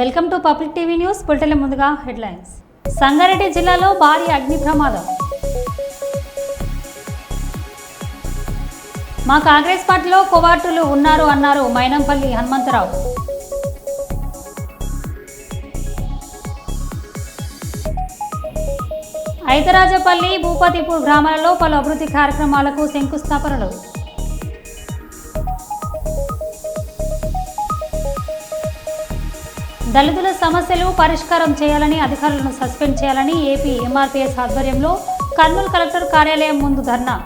Welcome to public TV news. బులెటిన్ల ముందుగా headlines. Sangareddy జిల్లాలో భారీ అగ్ని ప్రమాదం. మా కాంగ్రెస్ పార్టీలో కోవార్టులు ఉన్నారు అన్నారు మైనంపల్లి హనుమంతరావు. ఐతరాజపల్లి, భూపతిపూర్ గ్రామాలలో పలు అభివృద్ధి కార్యక్రమాలకు శంకుస్థాపనలు. దళితుల సమస్యలు పరిష్కారం చేయాలని, అధికారులను సస్పెండ్ చేయాలని ఏపీ ఎంఆర్పీఎస్ ఆధ్వర్యంలో కర్నూలు కలెక్టర్ కార్యాలయం ముందు ధర్నా.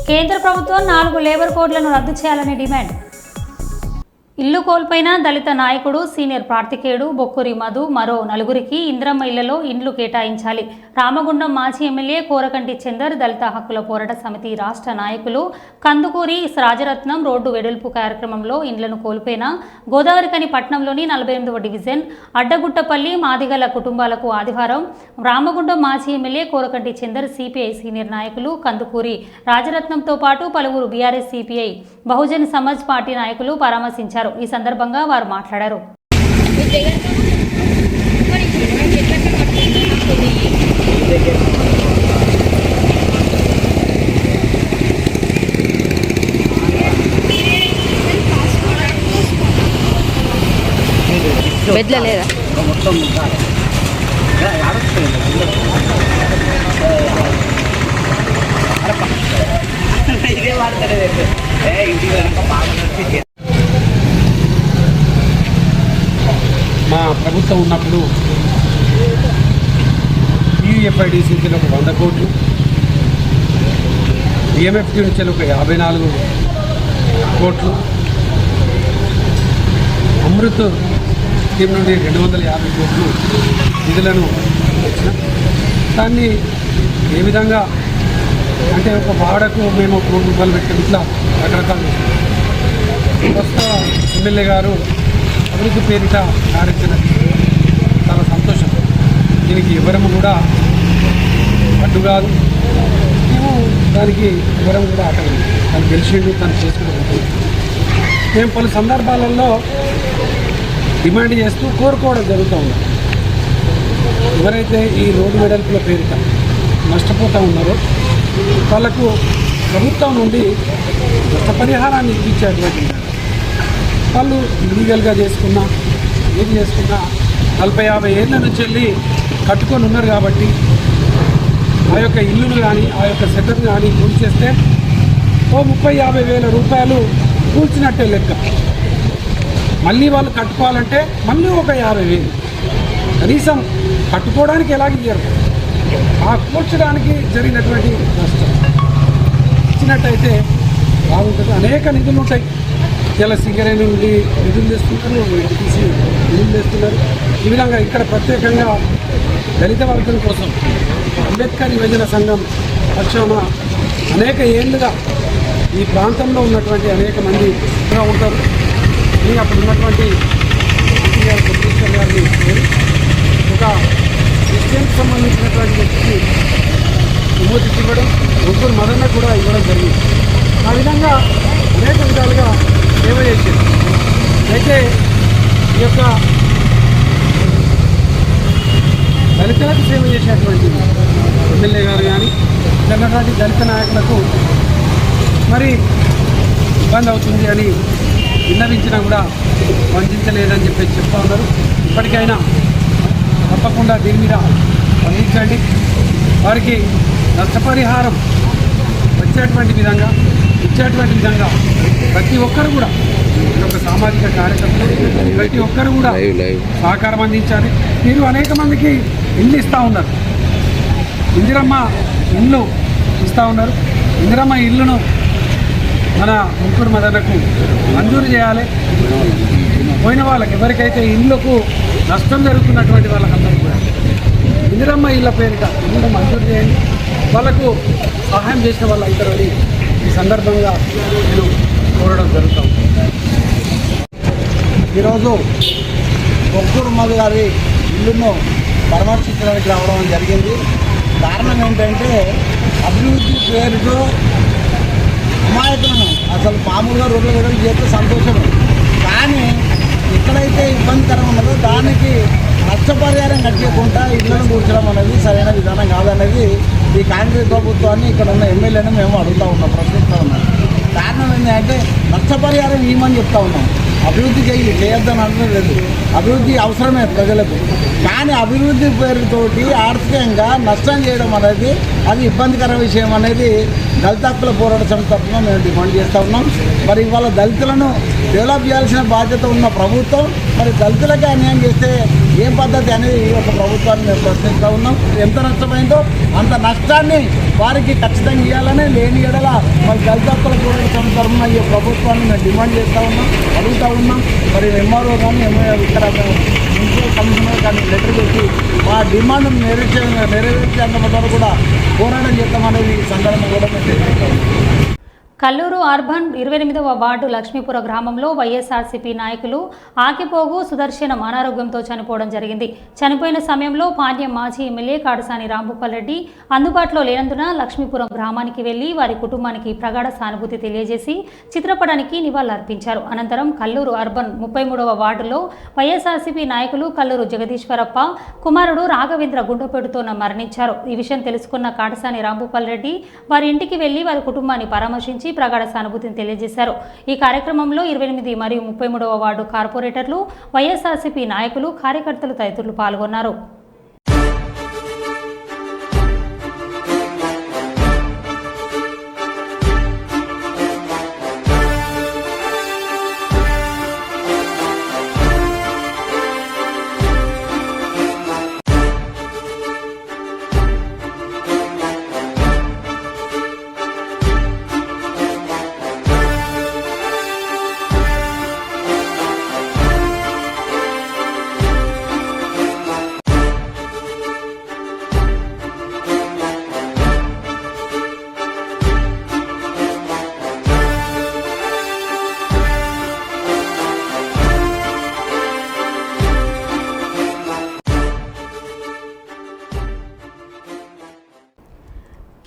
కేంద్ర ప్రభుత్వం 4 లేబర్ కోడ్లను రద్దు చేయాలని డిమాండ్. ఇల్లు కోల్పోయిన దళిత నాయకుడు సీనియర్ పాత్రికేయుడు బొక్కూరి మధు మరో 4గురికి ఇందిరమ్మ ఇళ్లలో ఇండ్లు కేటాయించాలి. రామగుండం మాజీ ఎమ్మెల్యే కోరకంటి చందర్, దళిత హక్కుల పోరాట సమితి రాష్ట్ర నాయకులు కందుకూరి రాజరత్నం రోడ్డు వెడల్పు కార్యక్రమంలో ఇండ్లను కోల్పోయిన గోదావరిఖని పట్టణంలోని 48వ డివిజన్ అడ్డగుట్టపల్లి మాదిగల కుటుంబాలకు ఆదివారం రామగుండం మాజీ MLA Korakanti Chandar, CPI senior నాయకులు కందుకూరి రాజరత్నంతో పాటు పలువురు BRS, CPI, Bahujan Samaj party నాయకులు పరామర్శించారు. ఈ సందర్భంగా వారు మాట్లాడారు. బెడ్ల లేదా మా ప్రభుత్వం ఉన్నప్పుడు టీయూఎఫ్ఐడిసి ఒక 100 కోట్లు, డిఎంఎఫ్టీ నుంచి ఒక 54 కోట్లు, అమృత్ స్కీమ్ నుండి 250 కోట్లు నిధులను వచ్చిన దాన్ని ఏ విధంగా అంటే ఒక వాడకు మేము ₹1 పెట్టాము. ఇట్లా రకరకాలు ప్రస్తుత ఎమ్మెల్యే గారు అభివృద్ధి పేరిట కార్యక్రమం చాలా సంతోషం. దీనికి ఎవరము కూడా అడ్డు కాదు, మేము దానికి ఎవరము కూడా ఆటలు తను గెలిచిండు, తను చేసుకుంటూ మేము పలు సందర్భాలలో డిమాండ్ చేస్తూ కోరుకోవడం జరుగుతూ ఉంది. ఎవరైతే ఈ రోడ్డు వెడల్పుల పేరిట నష్టపోతూ ఉన్నారో వాళ్ళకు ప్రభుత్వం నుండి నష్టపరిహారాన్ని ఇప్పించేటువంటి వాళ్ళు ఇల్లీగల్గా చేసుకున్నా ఏది చేసుకున్నా 40-50 ఏళ్ళ నుంచి వెళ్ళి కట్టుకొని ఉన్నారు కాబట్టి ఆ యొక్క ఇల్లును కానీ ఆ యొక్క సెటర్ను కానీ కూల్చేస్తే ఓ 30-50 వేల రూపాయలు కూల్చినట్టే లెక్క. మళ్ళీ వాళ్ళు కట్టుకోవాలంటే మళ్ళీ ఒక 50,000 కనీసం కట్టుకోవడానికి ఎలాగ ఇయ్యరు, ఆ కూర్చడానికి జరిగినటువంటి నష్టం ఇచ్చినట్టయితే బాగుంటుంది. అనేక నిధులు ఉంటాయి. ఇలా సింగరేణి నుండి నిధులు తెస్తున్నారు, ఎన్టీసీ నిధులు తెస్తున్నారు. ఈ విధంగా ఇక్కడ ప్రత్యేకంగా దళిత వర్గం కోసం అంబేద్కర్ యువజన సంఘం పక్షాన అనేక ఏళ్ళుగా ఈ ప్రాంతంలో ఉన్నటువంటి అనేక మంది ఉంటారు. నేను అప్పుడు ఉన్నటువంటి సతీశ్వర్ గారిని ఒక క్రిస్టియన్కి సంబంధించినటువంటి వ్యక్తికి విమోచన ఇవ్వడం, బొక్కూరు మదన్న కూడా ఇవ్వడం జరిగింది. ఆ విధంగా అనేక విధాలుగా సేవ చేసేది. అయితే ఈ యొక్క దళితులకు సేవ చేసేటువంటి ఎమ్మెల్యే గారు కానీ జనరాటి దళిత నాయకులకు మరి ఇబ్బంది అవుతుంది అని విన్నవించినా కూడా వంచలేదని చెప్పేసి చెప్తా ఉన్నారు. ఇప్పటికైనా తప్పకుండా దీని మీద స్పందించండి. వారికి నష్టపరిహారం వచ్చేటువంటి విధంగా ఇచ్చేటువంటి విధంగా ప్రతి ఒక్కరు కూడా ఒక సామాజిక కార్యకర్తలు ప్రతి ఒక్కరు కూడా సహకారం అందించాలి. మీరు అనేక మందికి ఇల్లు ఇస్తూ ఉన్నారు, ఇందిరమ్మ ఇల్లు ఇస్తూ ఉన్నారు. ఇందిరమ్మ ఇల్లును మన బొక్కూరు మదనకు మంజూరు చేయాలి. పోయిన వాళ్ళకి ఎవరికైతే ఇళ్ళకు నష్టం జరుగుతున్నటువంటి వాళ్ళకందరూ కూడా ఇందిరమ్మ ఇళ్ళ పేరిట ఇల్లు మంజూరు చేయండి, వాళ్ళకు సహాయం చేసిన వాళ్ళు అవుతారని ఈ సందర్భంగా నేను కోరడం జరుగుతాం. ఈరోజు బొక్కూరు మధు గారి ఇల్లును పరామర్శించడానికి రావడం జరిగింది. కారణం ఏంటంటే అభివృద్ధి పేరుతో అమాయకులను అసలు మామూలుగా రోడ్ల వెడల్పు చేస్తే సంతోషమే. కానీ ఎక్కడైతే ఇబ్బందికరం ఉన్నదో దానికి నష్టపరిహారం కట్టకుండా ఇళ్లను కూర్చడం అనేది సరైన విధానం కాదనేది ఈ కాంగ్రెస్ ప్రభుత్వాన్ని ఇక్కడ ఉన్న ఎమ్మెల్యేని మేము అడుగుతూ ఉన్నాం, ప్రశ్నిస్తూ ఉన్నాం. కారణం ఏంటంటే నష్టపరిహారం ఇవ్వమని చెప్తా ఉన్నాం. అభివృద్ధి చేయొద్దని అనడం లేదు, అభివృద్ధి అవసరమే ప్రజలకు. కానీ అభివృద్ధి పేరుతోటి ఆర్థికంగా నష్టం చేయడం అనేది అది ఇబ్బందికర విషయం అనేది దళిత హక్కుల పోరాట సమితి తరఫున మేము డిమాండ్ చేస్తూ ఉన్నాం. మరి ఇవాళ దళితులను డెవలప్ చేయాల్సిన బాధ్యత ఉన్న ప్రభుత్వం మరి దళితులకే అన్యాయం చేస్తే ఏం పద్ధతి అనేది ఒక ప్రభుత్వాన్ని మేము ప్రశ్నిస్తూ ఉన్నాం. ఎంత నష్టమైందో అంత నష్టాన్ని వారికి ఖచ్చితంగా ఇవ్వాలని, లేని ఎడల మరి దళిత హక్కుల పోరాట సమితి తరఫున ఈ ప్రభుత్వాన్ని మేము డిమాండ్ చేస్తూ ఉన్నాం, అడుగుతూ ఉన్నాం. మరి ఎంఆర్ఓ కానీ ఇక్కడ మున్సిపల్ కమిషనర్ కానీ లెటర్ పెట్టి మా డిమాండ్ నెరవేర్చేంత వరకు కూడా పోరాటం చేస్తామనేది ఈ సందర్భంగా కూడా మేము తెలియజేస్తాం. కల్లూరు అర్బన్ 28వ వార్డు లక్ష్మీపుర గ్రామంలో వైఎస్ఆర్సీపీ నాయకులు ఆకిపోగు సుదర్శనం అనారోగ్యంతో చనిపోవడం జరిగింది. చనిపోయిన సమయంలో పాండ్యం మాజీ ఎమ్మెల్యే కాడసాని రాంభూపాల్ రెడ్డి అందుబాటులో లేనందున లక్ష్మీపురం గ్రామానికి వెళ్లి వారి కుటుంబానికి ప్రగాఢ సానుభూతి తెలియజేసి చిత్రపటానికి నివాళులర్పించారు. అనంతరం కల్లూరు అర్బన్ 33వ వార్డులో వైఎస్ఆర్సీపీ నాయకులు కల్లూరు జగదీశ్వరప్ప కుమారుడు రాఘవేంద్ర గుండెపోటుతో మరణించారు. ఈ విషయం తెలుసుకున్న కాడసాని రాంభూపాల్ రెడ్డి వారి ఇంటికి వెళ్లి వారి కుటుంబాన్ని పరామర్శించి ప్రగాఢ సానుభూతిని తెలియజేశారు. ఈ కార్యక్రమంలో 28 మరియు 33వ వార్డు కార్పొరేటర్లు, వైఎస్ఆర్సీపీ నాయకులు, కార్యకర్తలు తదితరులు పాల్గొన్నారు.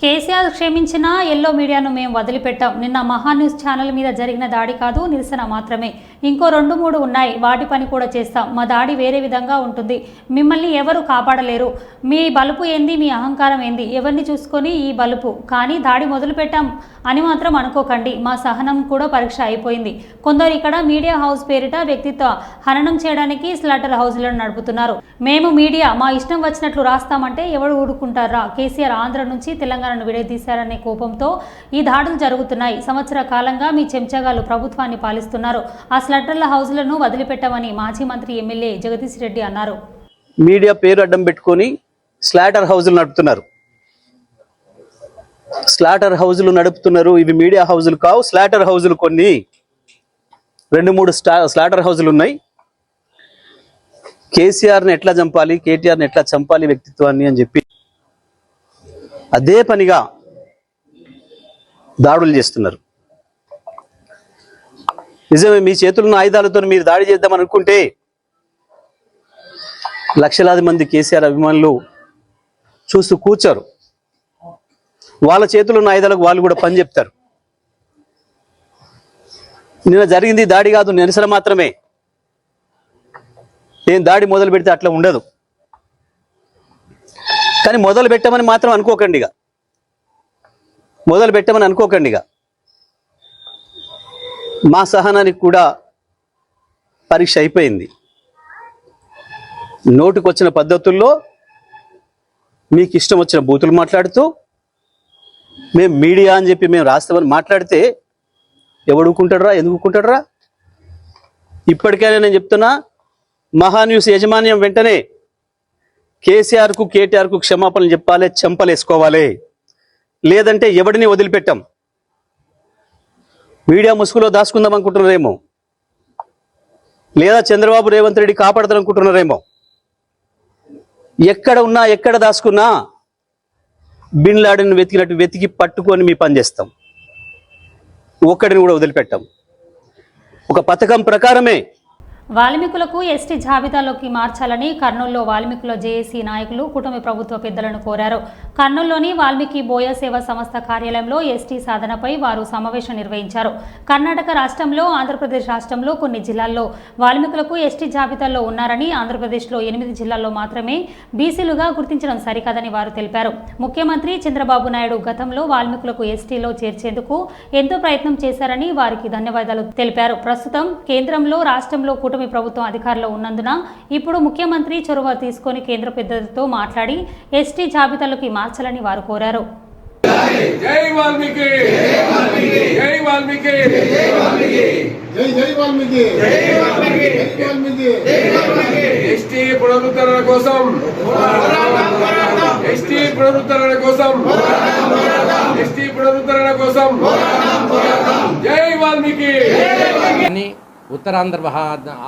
కేసీఆర్ క్షమించిన ఎల్లో మీడియాను మేము వదిలిపెట్టాం. నిన్న మహాన్యూస్ ఛానల్ మీద జరిగిన దాడి కాదు, నిరసన మాత్రమే. ఇంకో 2-3 ఉన్నాయి, వాటి పని కూడా చేస్తాం. మా దాడి వేరే విధంగా ఉంటుంది. మిమ్మల్ని ఎవరు కాపాడలేరు. మీ బలుపు ఏంది, మీ అహంకారం ఏంది, ఎవరిని చూసుకొని ఈ బలుపు. కానీ దాడి మొదలు పెట్టాం అని మాత్రం అనుకోకండి. మా సహనం కూడా పరీక్ష అయిపోయింది. కొందరు ఇక్కడ మీడియా హౌస్ పేరిట వ్యక్తిత్వ హననం చేయడానికి స్లాటర్ హౌస్లను నడుపుతున్నారు. మేము మీడియా మా ఇష్టం వచ్చినట్లు రాస్తామంటే ఎవరు ఊరుకుంటారా? కేసీఆర్ ఆంధ్ర నుంచి తెలంగాణను విడదీశారనే కోపంతో ఈ దాడులు జరుగుతున్నాయి. సంవత్సర కాలంగా మీ చెంచగాలు ప్రభుత్వాన్ని పాలిస్తున్నారు. ఆ స్లటర్ల హౌస్లను వదిలిపెట్టమని మాజీ మంత్రి ఎమ్మెల్యే జగదీష్ రెడ్డి అన్నారు. మీడియా పేరు అడ్డం పెట్టుకొని స్లాటర్ హౌజులు నడుపుతున్నారు. స్లాటర్ హౌజులు నడుపుతున్నారు. ఇవి మీడియా హౌజులు కావు, స్లాటర్ హౌజులు. కొన్ని 2-3 స్లాటర్ హౌజులు ఉన్నాయి. కేసీఆర్ని ఎట్లా చంపాలి, కేటీఆర్ని ఎట్లా చంపాలి వ్యక్తిత్వాన్ని అని చెప్పి అదే పనిగా దాడులు చేస్తున్నారు. నిజమే, మీ చేతులను ఆయుధాలతో మీరు దాడి చేద్దామని అనుకుంటే లక్షలాది మంది కేసీఆర్ అభిమానులు చూస్తూ కూర్చోరు. వాళ్ళ చేతులను ఆయుధాలకు వాళ్ళు కూడా పని చెప్తారు. నిన్న జరిగింది దాడి కాదు, నిరసన మాత్రమే. నేను దాడి మొదలు పెడితే అట్లా ఉండదు. కానీ మొదలు పెట్టమని మాత్రం అనుకోకండిగా, మొదలు పెట్టమని అనుకోకండిగా. మా సహనానికి కూడా పరీక్ష అయిపోయింది. నోటికొచ్చిన పద్ధతుల్లో మీకు ఇష్టం వచ్చిన బూతులు మాట్లాడుతూ మేము మీడియా అని చెప్పి మేము రాస్తామని మాట్లాడితే ఎవడుకుంటాడరా, ఎందుకుంటాడరా? ఇప్పటికైనా నేను చెప్తున్నా, మహాన్యూస్ యాజమాన్యం వెంటనే కేసీఆర్కు కేటీఆర్కు క్షమాపణలు చెప్పాలి, చెంపలేసుకోవాలి. లేదంటే ఎవడిని వదిలిపెట్టాం. మీడియా ముసుగులో దాచుకుందాం అనుకుంటున్నారేమో, లేదా చంద్రబాబు రేవంత్ రెడ్డి కాపాడతారు అనుకుంటున్నారేమో. ఎక్కడ ఉన్నా, ఎక్కడ దాచుకున్నా బిన్ లాడెన్ వెతికినట్టు వెతికి పట్టుకొని మీ పని చేస్తాం. ఒక్కడిని కూడా వదిలిపెట్టాం. ఒక పథకం ప్రకారమే వాల్మీకులకు ఎస్టీ జాబితాలోకి మార్చాలని కర్నూలులో వాల్మీకుల జేఏసీ నాయకులు కూటమి ప్రభుత్వ పెద్దలను కోరారు. కర్నూలులోని వాల్మీకి బోయ సేవా సంస్థ కార్యాలయంలో ఎస్టీ సాధనపై వారు సమావేశం నిర్వహించారు. కర్ణాటక రాష్ట్రంలో, ఆంధ్రప్రదేశ్ రాష్ట్రంలో కొన్ని జిల్లాల్లో వాల్మీకులకు ఎస్టీ జాబితాలో ఉన్నారని, ఆంధ్రప్రదేశ్లో 8 జిల్లాల్లో మాత్రమే బీసీలుగా గుర్తించడం సరికాదని వారు తెలిపారు. ముఖ్యమంత్రి చంద్రబాబు నాయుడు గతంలో వాల్మీకులకు ఎస్టీలో చేర్చేందుకు ఎంతో ప్రయత్నం చేశారని వారికి ధన్యవాదాలు తెలిపారు. ప్రస్తుతం కేంద్రంలో, రాష్ట్రంలో కూటమి ప్రభుత్వం అధికారంలో ఉన్నందున ఇప్పుడు ముఖ్యమంత్రి చొరవ తీసుకొని కేంద్ర పెద్దలతో మాట్లాడి ఎస్టీ జాబితాలోకి మార్చాలని వారు కోరారు. జై వాల్మీకి, జై వాల్మీకి, జై వాల్మీకి, ఎస్టీ పునరుద్ధరణ కోసం, ఎస్టీ పునరుద్ధరణ కోసం, ఎస్టీ పునరుద్ధరణ కోసం జై వాల్మీకి. ఉత్తరాంధ్ర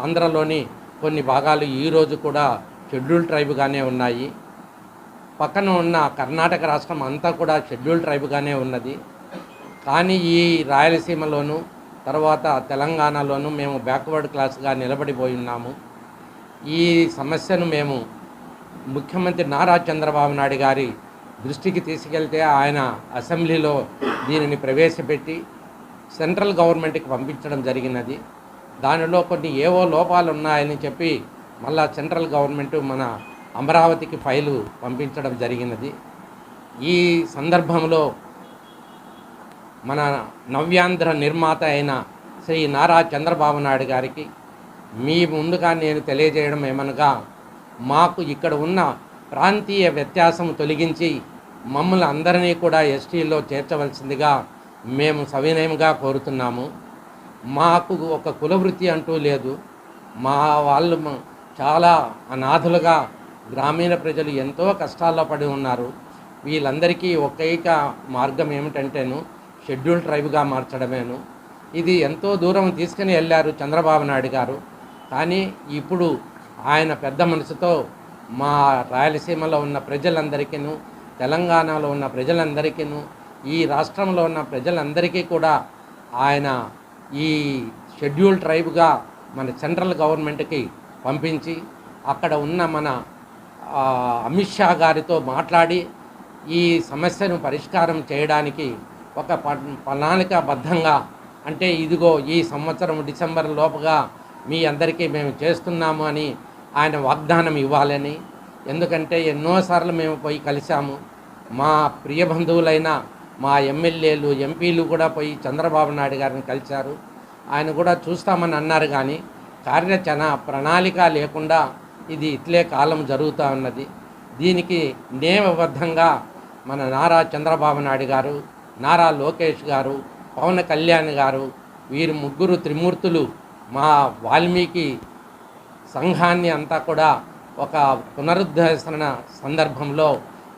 ఆంధ్రలోని కొన్ని భాగాలు ఈరోజు కూడా షెడ్యూల్ ట్రైబ్గానే ఉన్నాయి. పక్కన ఉన్న కర్ణాటక రాష్ట్రం అంతా కూడా షెడ్యూల్ ట్రైబ్గానే ఉన్నది. కానీ ఈ రాయలసీమలోను తర్వాత తెలంగాణలోను మేము బ్యాక్వర్డ్ క్లాస్గా నిలబడిపోయి ఉన్నాము. ఈ సమస్యను మేము ముఖ్యమంత్రి నారా చంద్రబాబు నాయుడు గారి దృష్టికి తీసుకెళ్తే ఆయన అసెంబ్లీలో దీనిని ప్రవేశపెట్టి సెంట్రల్ గవర్నమెంట్కి పంపించడం జరిగినది. దానిలో కొన్ని ఏవో లోపాలు ఉన్నాయని చెప్పి మళ్ళా సెంట్రల్ గవర్నమెంట్ మన అమరావతికి ఫైలు పంపించడం జరిగినది. ఈ సందర్భంలో మన నవ్యాంధ్ర నిర్మాత అయిన శ్రీ నారా చంద్రబాబు నాయుడు గారికి మీ ముందుగా నేను తెలియజేయడం ఏమనగా, మాకు ఇక్కడ ఉన్న ప్రాంతీయ వ్యత్యాసం తొలగించి మమ్మల్ని అందరినీ కూడా ఎస్టీలో చేర్చవలసిందిగా మేము సవినయంగా కోరుతున్నాము. మాకు ఒక కులవృత్తి అంటూ లేదు. మా వాళ్ళు చాలా అనాథులుగా గ్రామీణ ప్రజలు ఎంతో కష్టాల్లో పడి ఉన్నారు. వీళ్ళందరికీ ఒకేక మార్గం ఏమిటంటేను షెడ్యూల్ ట్రైబ్గా మార్చడమేను. ఇది ఎంతో దూరం తీసుకుని వెళ్ళారు చంద్రబాబు నాయుడు గారు. కానీ ఇప్పుడు ఆయన పెద్ద మనసుతో మా రాయలసీమలో ఉన్న ప్రజలందరికీను, తెలంగాణలో ఉన్న ప్రజలందరికీను, ఈ రాష్ట్రంలో ఉన్న ప్రజలందరికీ కూడా ఆయన ఈ షెడ్యూల్ ట్రైబ్గా మన సెంట్రల్ గవర్నమెంట్కి పంపించి అక్కడ ఉన్న మన అమిత్ షా గారితో మాట్లాడి ఈ సమస్యను పరిష్కారం చేయడానికి ఒక ప్రణాళికాబద్ధంగా, అంటే ఇదిగో ఈ సంవత్సరం డిసెంబర్ లోపుగా మీ అందరికీ మేము చేస్తున్నాము అని ఆయన వాగ్దానం ఇవ్వాలని. ఎందుకంటే ఎన్నోసార్లు మేము పోయి కలిసాము. మా ప్రియ బంధువులైన మా ఎమ్మెల్యేలు, ఎంపీలు కూడా పోయి చంద్రబాబు నాయుడు గారిని కలిశారు. ఆయన కూడా చూస్తామని అన్నారు. కానీ కార్యాచరణ ప్రణాళిక లేకుండా ఇది ఇట్లే కాలం జరుగుతూ ఉన్నది. దీనికి నియమబద్ధంగా మన నారా చంద్రబాబు నాయుడు గారు, నారా లోకేష్ గారు, పవన్ కళ్యాణ్ గారు, వీరు ముగ్గురు త్రిమూర్తులు మా వాల్మీకి సంఘాన్ని అంతా కూడా ఒక పునరుద్ధరణ సందర్భంలో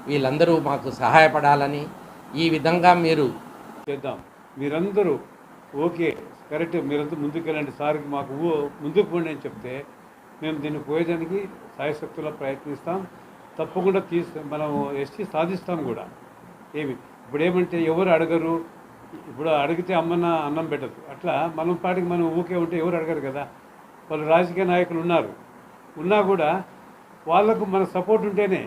వీళ్ళందరూ మాకు సహాయపడాలని, ఈ విధంగా మీరు చేద్దాం. మీరందరూ ఓకే, కరెక్ట్, మీరంతా ముందుకెళ్ళండి, సార్కి మాకు ముందుకు పోండి అని చెప్తే మేము దీన్ని పోయేదానికి సాయశక్తులా ప్రయత్నిస్తాం. తప్పకుండా మనం ఎస్టీ సాధిస్తాం కూడా. ఇప్పుడు ఏమంటే ఎవరు అడగరు, ఇప్పుడు అడిగితే అన్నం పెట్టదు. అట్లా మనం పాటికి మనం ఊకే ఉంటే ఎవరు అడగరు కదా. వాళ్ళు రాజకీయ నాయకులు ఉన్నా కూడా వాళ్ళకు మన సపోర్ట్ ఉంటేనే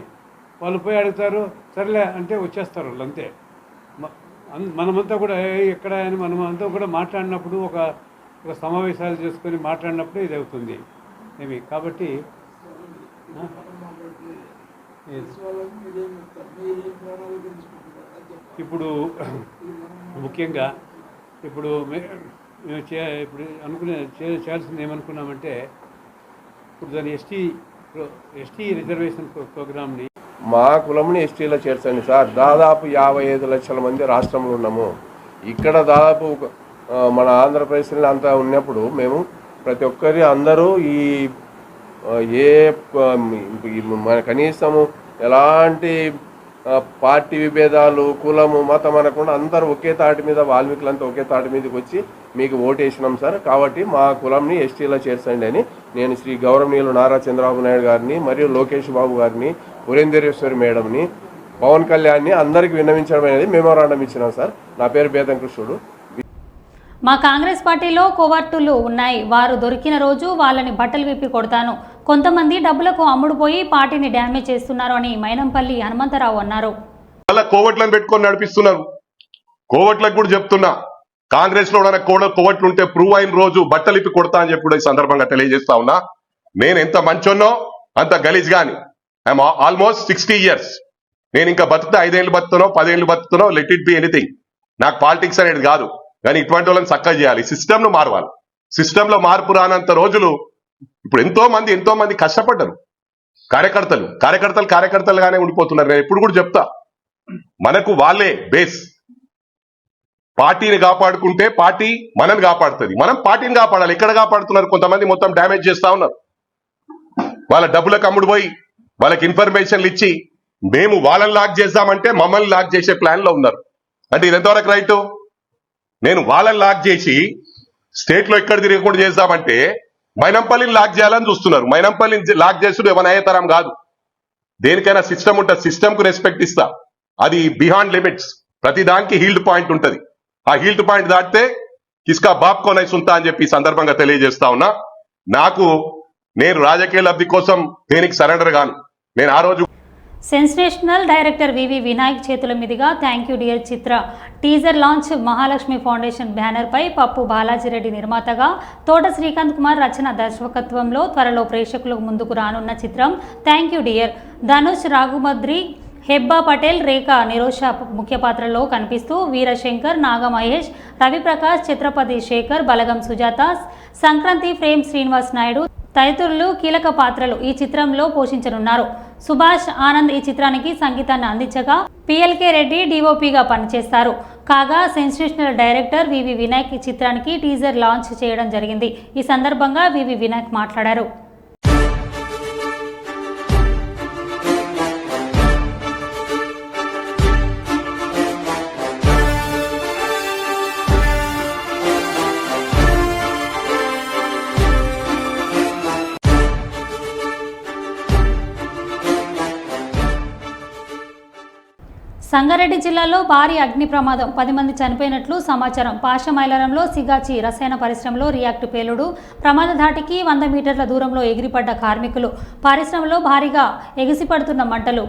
వాళ్ళు పోయి అడుగుతారు. సరేలే అంటే వచ్చేస్తారు వాళ్ళు, అంతే. మనమంతా కూడా ఎక్కడ అని మనమంతా కూడా మాట్లాడినప్పుడు ఒక సమావేశాలు చేసుకొని మాట్లాడినప్పుడు ఇది అవుతుంది కాబట్టి ఇప్పుడు ముఖ్యంగా ఇప్పుడు చేయాల్సింది ఏమనుకున్నామంటే, ఇప్పుడు దాని ఎస్టీ రిజర్వేషన్ ప్రోగ్రామ్ని మా కులంని ఎస్టీలో చేర్చండి సార్. దాదాపు 55 లక్షల మంది రాష్ట్రంలో ఉన్నాము. ఇక్కడ దాదాపు మన ఆంధ్రప్రదేశ్లో అంతా ఉన్నప్పుడు మేము ప్రతి ఒక్కరి అందరూ కనీసము ఎలాంటి పార్టీ విభేదాలు, కులము, మతం అనకుండా అందరూ ఒకే తాటి మీద, వాల్మీకులంతా ఒకే తాటి మీదకి వచ్చి మీకు ఓటేసినాం సార్. కాబట్టి మా కులంని ఎస్టీలో చేర్చండి అని నేను శ్రీ గౌరవనీయులు నారా చంద్రబాబు నాయుడు గారిని, మరియు లోకేష్ బాబు గారిని, పురేందరేశ్వరి మేడంని, పవన్ కళ్యాణ్ని అందరికీ విన్నవించడం అనేది మెమోరాండం ఇచ్చినాం సార్. నా పేరు బేతం కృష్ణుడు. మా కాంగ్రెస్ పార్టీలో కోవర్టులు ఉన్నాయి. వారు దొరికిన రోజు వాళ్ళని బట్టలు విప్పి కొడతాను. కొంతమంది డబ్బులకు అమ్ముడుపోయి పార్టీని డ్యామేజ్ చేస్తున్నారు అని మైనంపల్లి హనుమంతరావు అన్నారు. అలా కోవట్లను పెట్టుకొని నడిపిస్తున్నారు. కోవట్లకు కూడా చెప్తున్నా, కాంగ్రెస్ లో కోవట్లు ఉంటే ప్రూవ్ అయిన రోజు బట్టలు ఇప్పి కొడతా అని చెప్పి కూడా ఈ సందర్భంగా తెలియజేస్తా ఉన్నా. నేను ఎంత మంచోన్నో అంత గలీజ్ గాని. I'm almost 60 years. నేను ఇంకా బతుకుతా 5 ఏళ్ళు బతుకుతానో 10 ఏళ్ళు బతుకుతానో, లెట్ ఇట్ బి ఎనీథింగ్. నాకు పాలిటిక్స్ అనేది కాదు, కానీ ఇటువంటి వాళ్ళని చక్కగా చేయాలి. సిస్టమ్ ను మారవాలి. సిస్టమ్ లో మార్పు రానంత రోజులు ఇప్పుడు ఎంతో మంది కష్టపడ్డారు. కార్యకర్తలుగానే ఉండిపోతున్నారు. నేను ఎప్పుడు కూడా చెప్తా, మనకు వాళ్ళే బేస్. పార్టీని కాపాడుకుంటే పార్టీ మనల్ని కాపాడుతుంది, మనం పార్టీని కాపాడాలి. ఎక్కడ కాపాడుతున్నారు? కొంతమంది మొత్తం డ్యామేజ్ చేస్తా ఉన్నారు. వాళ్ళ డబ్బులకు అమ్ముడు పోయి వాళ్ళకి ఇన్ఫర్మేషన్లు ఇచ్చి మేము వాళ్ళని లాక్ చేద్దామంటే మమ్మల్ని లాక్ చేసే ప్లాన్ లో ఉన్నారు. అంటే ఇది ఎంతవరకు రైట్? నేను వాళ్ళని లాక్ చేసి స్టేట్ లో ఎక్కడ తిరగకుండా చేద్దామంటే మైనంపల్లిని లాక్ చేయాలని చూస్తున్నారు. మైనంపల్లిని లాక్ చేసుడు ఏమైనా అయ్యే తరం కాదు. దేనికైనా సిస్టమ్ ఉంటుంది. సిస్టమ్ కు రెస్పెక్ట్ ఇస్తా. అది బిహాండ్ లిమిట్స్. ప్రతి దానికి హీల్డ్ పాయింట్ ఉంటది. ఆ హీల్డ్ పాయింట్ దాటితే కిస్కా బాప్ కో నై సుంతా అని చెప్పి సందర్భంగా తెలియజేస్తా ఉన్నా. నేను రాజకీయ లబ్ధి కోసం దేనికి సరెండర్ గాను. నేను ఆ రోజు సెన్సేషనల్ డైరెక్టర్ వివి వినాయక్ చేతుల మీదుగా థ్యాంక్ యూ డియర్ చిత్ర teaser launch. Mahalakshmi foundation banner పై పప్పు బాలాజీరెడ్డి నిర్మాతగా, తోట శ్రీకాంత్ కుమార్ రచన దర్శకత్వంలో త్వరలో ప్రేక్షకులకు ముందుకు రానున్న చిత్రం thank you dear. Dhanush, Raghumadri, Hebah Patel, Rekha Nirosha ముఖ్య పాత్రల్లో కనిపిస్తూ వీరశంకర్, నాగ మహేష్, రవిప్రకాష్, ఛత్రపతి శేఖర్, బలగం సుజాత, సంక్రాంతి, ఫ్రేమ్ శ్రీనివాస్ నాయుడు తదితరులు కీలక పాత్రలు ఈ చిత్రంలో పోషించనున్నారు. సుభాష్ ఆనంద్ ఈ చిత్రానికి సంగీతాన్ని అందించగా, పిఎల్కే రెడ్డి డిఓపిగా పనిచేస్తారు. కాగా సెన్సేషనల్ డైరెక్టర్ వివి వినాయక్ ఈ చిత్రానికి టీజర్ లాంచ్ చేయడం జరిగింది. ఈ సందర్భంగా వివి వినాయక్ మాట్లాడారు. సంగారెడ్డి జిల్లాలో భారీ అగ్ని ప్రమాదం, 10 మంది చనిపోయినట్లు సమాచారం. పాషమైలారంలో సిగాచి రసాయన పరిశ్రమలో రియాక్ట్ పేలుడు, ప్రమాద ధాటికి 100 మీటర్ల దూరంలో ఎగిరిపడ్డ కార్మికులు, పరిశ్రమలో భారీగా ఎగిసిపడుతున్న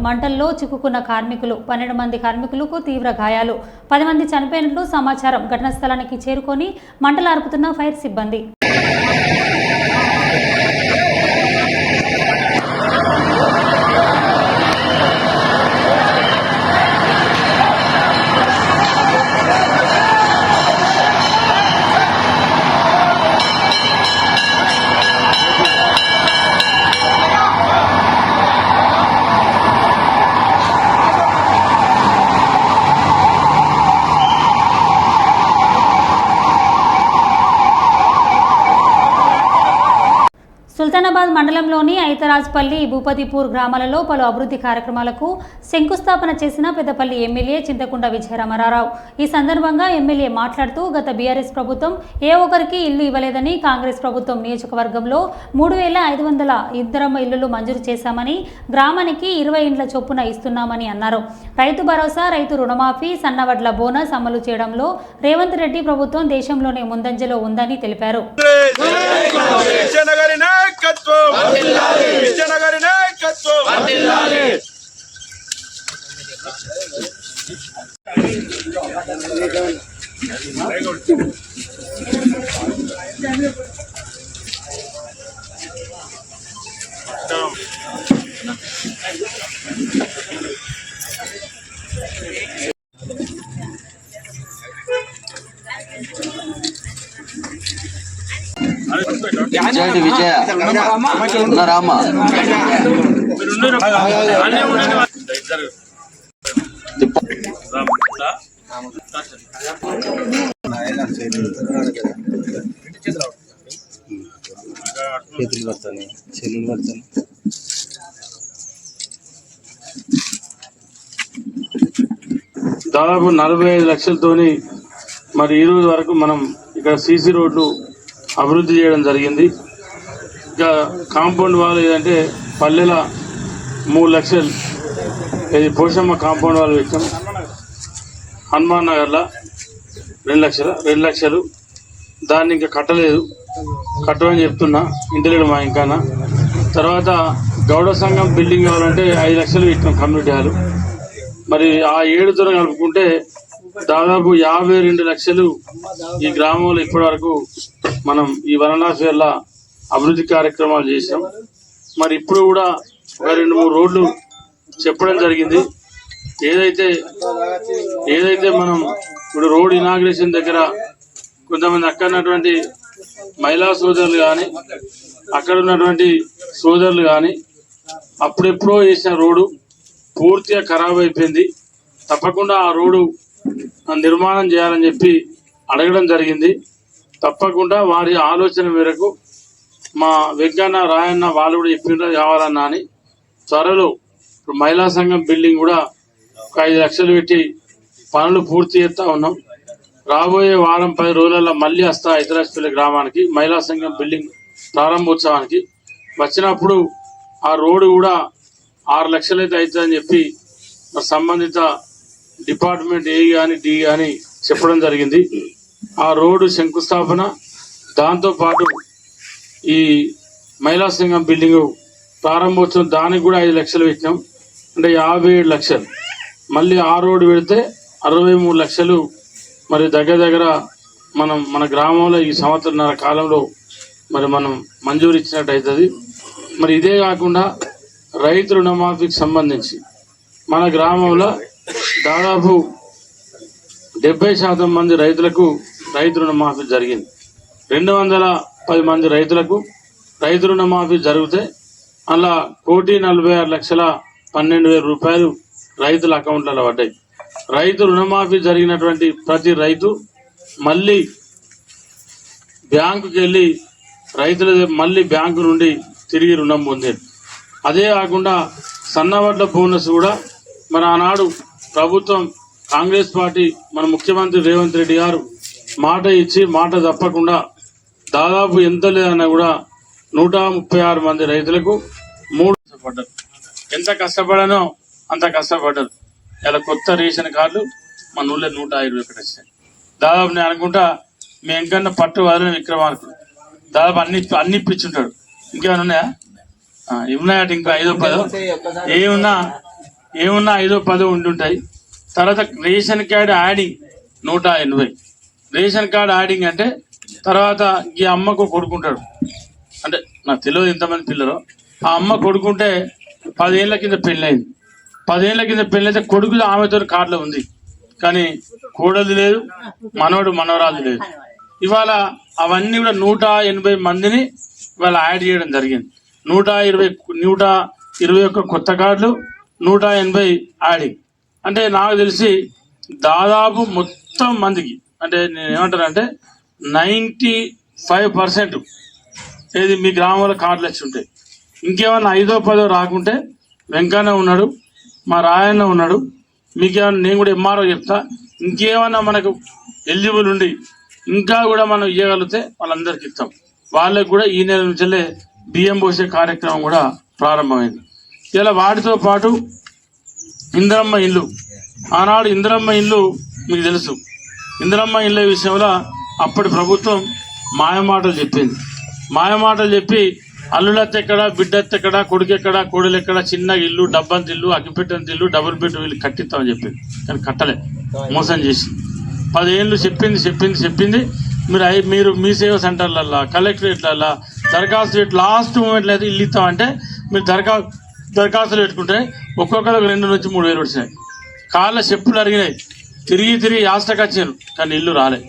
మంటల్లో చిక్కుకున్న కార్మికులు, 12 మంది కార్మికులకు తీవ్ర గాయాలు, 10 మంది చనిపోయినట్లు సమాచారం. ఘటనా స్థలానికి చేరుకొని మంటలు ఆర్పుతున్న ఫైర్ సిబ్బంది. సుల్తానాబాద్ మండలంలోని ఐతరాజ్పల్లి, భూపతిపూర్ గ్రామాలలో పలు అభివృద్ధి కార్యక్రమాలకు శంకుస్థాపన చేసిన పెద్దపల్లి ఎమ్మెల్యే చింతకుంట విజయరామారావు. ఈ సందర్భంగా ఎమ్మెల్యే మాట్లాడుతూ, గత బీఆర్ఎస్ ప్రభుత్వం ఏ ఒక్కరికి ఇల్లు ఇవ్వలేదని, కాంగ్రెస్ ప్రభుత్వం నియోజకవర్గంలో 3500 ఇందిరమ్మ ఇళ్లు మంజూరు చేశామని, గ్రామానికి 20 ఇండ్ల చొప్పున ఇస్తున్నామని అన్నారు. రైతు భరోసా, రైతు రుణమాఫీ, సన్నవడ్ల బోనస్ అమలు చేయడంలో రేవంత్ రెడ్డి ప్రభుత్వం దేశంలోనే ముందంజలో ఉందని తెలిపారు. విజయ రామ చేతులు పడతాను, చెల్లులు పడతాను. దాదాపు 45 లక్షలతోని మరి ఈ రోజు వరకు మనం ఇక్కడ సీసీ రోడ్లు అభివృద్ధి చేయడం జరిగింది. ఇంకా కాంపౌండ్ వాల్ ఏదంటే పల్లెల 3 లక్షలు, ఇది పోషమ్మ కాంపౌండ్ వాల్ పెట్టాం. హనుమాన్ నగర్లో 2 లక్షలు, దాన్ని ఇంకా కట్టలేదు, కట్టమని చెప్తున్నా. ఇంటలేడు మా ఇంకానా. తర్వాత గౌడ సంఘం బిల్డింగ్ కావాలంటే 5 లక్షలు ఇచ్చాం కమ్యూనిటీ హాల్. మరి ఆ 7తో కలుపుకుంటే దాదాపు 52 లక్షలు ఈ గ్రామంలో ఇప్పటి వరకు మనం ఈ వనలాఫేర్ల అభివృద్ధి కార్యక్రమాలు చేసాం. మరి ఇప్పుడు కూడా ఒక 2-3 రోడ్లు చెప్పడం జరిగింది. ఏదైతే మనం ఇప్పుడు రోడ్ ఇనాగ్రేషన్ దగ్గర కొంతమంది అక్కడ ఉన్నటువంటి మహిళా సోదరులు కానీ అక్కడ ఉన్నటువంటి సోదరులు కానీ అప్పుడెప్పుడో చేసిన రోడ్డు పూర్తిగా ఖరాబ్ అయిపోయింది, తప్పకుండా ఆ రోడ్డు నిర్మాణం చేయాలని చెప్పి అడగడం జరిగింది. తప్పకుండా వారి ఆలోచన మేరకు మా వెంకన్న రాయన్న వాళ్ళు కూడా చెప్పిండ్రు కావాలన్నా అని. త్వరలో ఇప్పుడు మహిళా సంఘం బిల్డింగ్ కూడా ఒక 5 లక్షలు పెట్టి పనులు పూర్తి చేస్తా ఉన్నాం. రాబోయే వారం 10 రోజులలో మళ్ళీ వస్తా ఇతరపల్లి గ్రామానికి మహిళా సంఘం బిల్డింగ్ ప్రారంభోత్సవానికి. వచ్చినప్పుడు ఆ రోడ్డు కూడా 6 లక్షలు అయితే అవుతుందని చెప్పి సంబంధిత డిపార్ట్మెంట్ ఏ కానీ డి కానీ చెప్పడం జరిగింది. ఆ రోడ్డు శంకుస్థాపన, దాంతోపాటు ఈ మహిళా సంఘం బిల్డింగ్ ప్రారంభోత్సవం దానికి కూడా 5 లక్షలు పెట్టినాం, అంటే 57 లక్షలు. మళ్ళీ ఆ రోడ్డు పెడితే 63 లక్షలు. మరి దగ్గర మన గ్రామంలో ఈ సంవత్సరన్నర కాలంలో మరి మనం మంజూరు ఇచ్చినట్టు అవుతుంది. మరి ఇదే కాకుండా రైతు రుణమాఫీకి సంబంధించి మన గ్రామంలో దాదాపు 70% మంది రైతులకు రైతు రుణమాఫీ జరిగింది. 210 మంది రైతులకు రైతు రుణమాఫీ జరిగితే అలా 1,46,12,000 రూపాయలు రైతుల అకౌంట్లలో పడ్డాయి. రైతు రుణమాఫీ జరిగినటువంటి ప్రతి రైతు మళ్ళీ బ్యాంకుకి వెళ్ళి రైతుల మళ్ళీ బ్యాంకు నుండి తిరిగి రుణం పొందేది. అదే కాకుండా సన్నవడ్ల బోనస్ కూడా మన ఆనాడు ప్రభుత్వం కాంగ్రెస్ పార్టీ మన ముఖ్యమంత్రి రేవంత్ రెడ్డి గారు మాట ఇచ్చి మాట తప్పకుండా దాదాపు ఎంత లేదన్నా కూడా 136 మంది రైతులకు 3 కష్టపడ్డారు. ఎంత కష్టపడానో అంత కష్టపడ్డారు. ఇలా కొత్త రేషన్ కార్డులు మన ఊళ్ళో 121 వచ్చాయి. దాదాపు నేను అనుకుంటా మీ ఎంకన్నా పట్టు వదిలిన విక్రమార్కుడు దాదాపు అన్ని ఇప్పించుంటాడు. ఇంకేమైనా ఉన్నాయా? ఉన్నాయట ఇంకా 5-10 ఏమున్నా 5-10 ఉంటుంటాయి. తర్వాత ration card adding 180. Ration card adding అంటే తర్వాత ఈ అమ్మకు కొడుకుంటాడు, అంటే నాకు తెలియదు ఎంతమంది పిల్లలు. ఆ అమ్మ కొడుకుంటే 10 ఏళ్ల కింద పెళ్ళైంది. 10 ఏళ్ల కింద పెళ్ళైతే కొడుకు ఆమెతో కార్డులో ఉంది, కానీ కోడలు లేదు, మనవరాలు లేదు. ఇవాళ అవన్నీ కూడా 180 మందిని ఇవాళ యాడ్ చేయడం జరిగింది. 121 కొత్త కార్డులు, 180 యాడింగ్. అంటే నాకు తెలిసి దాదాపు మొత్తం మందికి, అంటే నేను ఏమంటానంటే 95% ఏది మీ గ్రామంలో కార్డులు వచ్చి ఉంటాయి. ఇంకేమన్నా 5-10 రాకుంటే వెంకన్న ఉన్నాడు, మా రాయన్న ఉన్నాడు, మీకేమన్నా నేను కూడా ఎంఆర్ఓ చెప్తా. ఇంకేమన్నా మనకు ఎలిజిబుల్ ఉండి ఇంకా కూడా మనం ఇవ్వగలిగితే వాళ్ళందరికీ ఇస్తాం. వాళ్ళకు కూడా ఈ నెల నుంచే బియ్యం పోసే కార్యక్రమం కూడా ప్రారంభమైంది. ఇలా వాటితో పాటు ఇందిరమ్మ ఇల్లు, ఆనాడు ఇందిరమ్మ ఇల్లు మీకు తెలుసు. ఇందిరమ్మ ఇళ్ళ విషయంలో అప్పటి ప్రభుత్వం మాయమాటలు చెప్పింది. మాయమాటలు చెప్పి అల్లులెత్తెక్కడ, బిడ్డెత్తెక్కడ, కొడుకెక్కడ, కోడలెక్కడ, చిన్న ఇల్లు, డబ్బంత ఇల్లు, అగ్గిపెట్టంత ఇల్లు, డబుల్ బెడ్ ఇల్లు కట్టిస్తామని చెప్పింది. కానీ కట్టలే, మోసం చేసి 10 ఏళ్ళు చెప్పింది. మీరు మీ సేవా సెంటర్లల్లో, కలెక్టరేట్లల్లో దరఖాస్తు పెట్టి లాస్ట్ మూమెంట్లో అయితే ఇల్లు ఇస్తామంటే మీరు దరఖాస్తులు పెట్టుకుంటే ఒక్కొక్కరికి 2 నుంచి 3 వేలు వచ్చినాయి. కాళ్ళ చెప్పులు అరిగినాయి, తిరిగి ఆస్టకు వచ్చాను, కానీ ఇల్లు రాలే.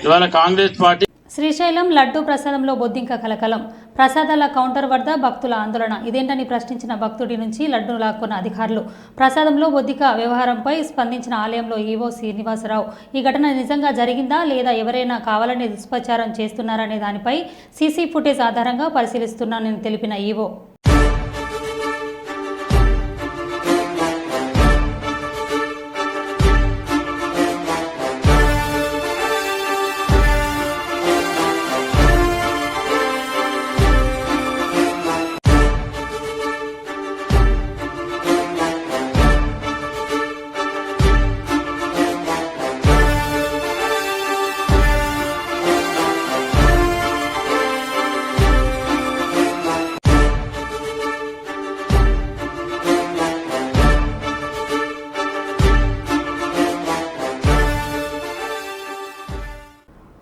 ఇవాళ కాంగ్రెస్ పార్టీ. శ్రీశైలం లడ్డూ ప్రసాదంలో బొద్దింక కలకలం. ప్రసాదాల కౌంటర్ వద్ద భక్తుల ఆందోళన. ఇదేంటని ప్రశ్నించిన భక్తుడి నుంచి లడ్డూ లాక్కున్న అధికారులు. ప్రసాదంలో బొద్దిక వ్యవహారంపై స్పందించిన ఆలయంలో ఈవో శ్రీనివాసరావు ఈ ఘటన నిజంగా జరిగిందా లేదా ఎవరైనా కావాలని దుష్ప్రచారం చేస్తున్నారనే దానిపై సీసీ ఫుటేజ్ ఆధారంగా పరిశీలిస్తున్నానని తెలిపిన ఈవో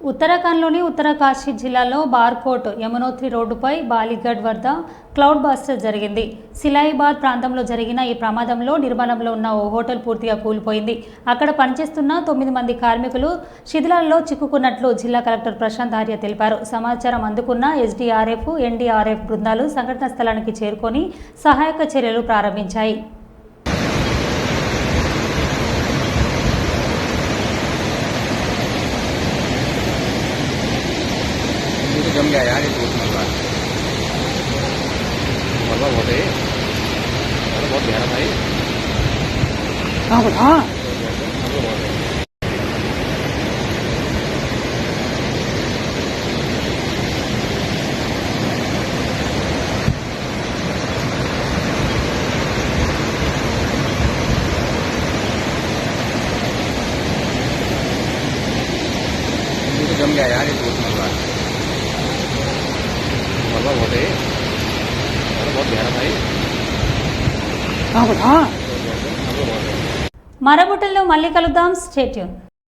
ఉత్తరాఖండ్లోని ఉత్తరకాశీ జిల్లాలో బార్కోట్ యమునోత్రి రోడ్డుపై బాలిగఢ్ వద్ద క్లౌడ్ బస్టర్ జరిగింది. సిలాయిబాద్ ప్రాంతంలో జరిగిన ఈ ప్రమాదంలో నిర్మాణంలో ఉన్న ఓ హోటల్ పూర్తిగా కూలిపోయింది. అక్కడ పనిచేస్తున్న 9 మంది కార్మికులు శిథిలాల్లో చిక్కుకున్నట్లు జిల్లా కలెక్టర్ ప్రశాంత్ ఆర్య తెలిపారు. సమాచారం అందుకున్న ఎస్డీఆర్ఎఫ్, ఎన్డీఆర్ఎఫ్ బృందాలు సంఘటనా స్థలానికి చేరుకొని సహాయక చర్యలు ప్రారంభించాయి. जम गया यार ये मलबा बहुत है, बहुत गहरा भाई। जम गया यार ये मलबा बहुत है, बहुत गहरा भाई। మరో బుట్టల్లో మళ్ళీ కలుద్దాం. Stay tune.